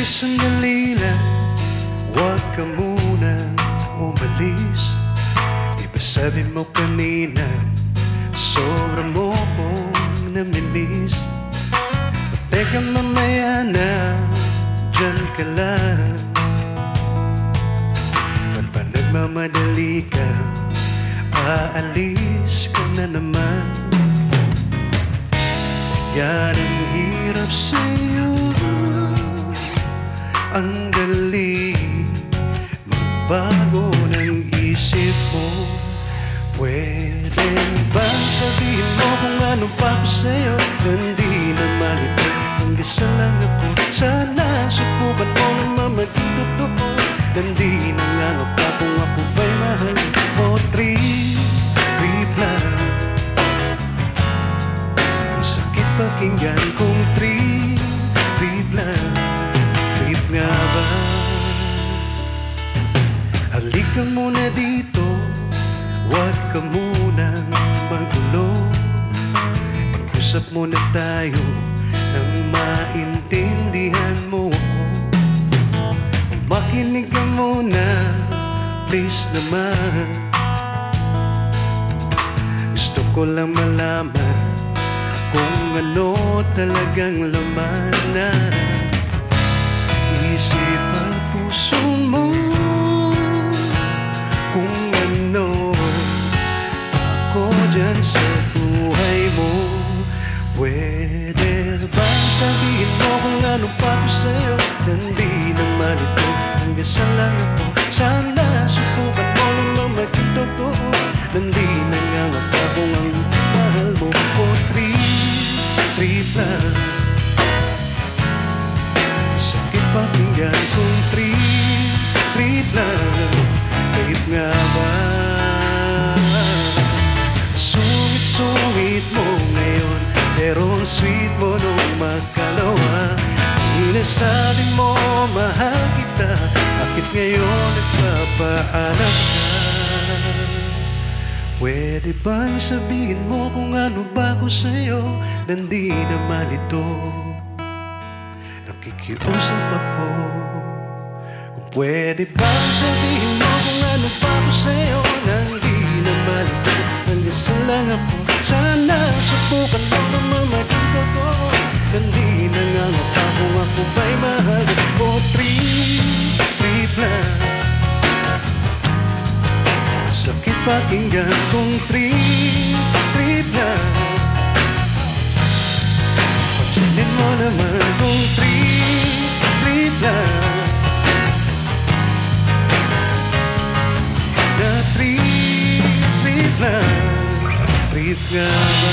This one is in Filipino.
Sandali lang, huwag ka munang umalis. Diba sabi mo kanina, sobra mo kong namimiss. Teka mamaya na, dyan ka lang. Ba't ba nagmamadali ka? Aalis ka na naman. Yan ang hirap sa'yo. Ang dali magbago ng isip mo. Pwede bang sabihin mo kung ano pa ko sa'yo? Hindi naman ito, hanggang lang ako. Sana subukan mo naman maging totoo. Hindi nangangapa kung ako ba'y mahal mo. Trip lang. Masakit pakinggan kung trip lang. Trip nga ba? Halika muna dito, huwag ka munang magulo. Mag-usap muna tayo nang maintindihan mo ako. Makinig ka muna, please naman. Gusto ko lang malaman kung ano talagang laman na isip at puso mo. Kung ano ako dyan sa buhay mo. Pwede bang sabihin mo kung ano pa ko sa'yo? Hindi naman ito, hanggang sa lang ako. Sana subukan mo naman maging totoo. Hindi nangangapa kung ang mahal mo. O trip lang. Sakit pakinggan kung trip lang. Trip nga ba? Sungit-sungit mo ngayon, pero ang sweet mo nung magkalawa. Sinasabi mo mahal kita, bakit ngayon nagpapaalam ka? Pwede bang sabihin mo kung ano ba ko sa'yo? Nandi naman ito, nakikiusap ako. Kung pwede bang sabihin mo kung ano ba ko sa'yo? Nandi naman ito, hanggang sa lang ako. Sana subukan mo naman maging totoo. Nandi nangangapa kung ako ba'y mahal mo. Trip lang. Sakit pakinggan kung trip lang. Pansinin mo naman kung trip lang. Na trip lang. Trip nga ba?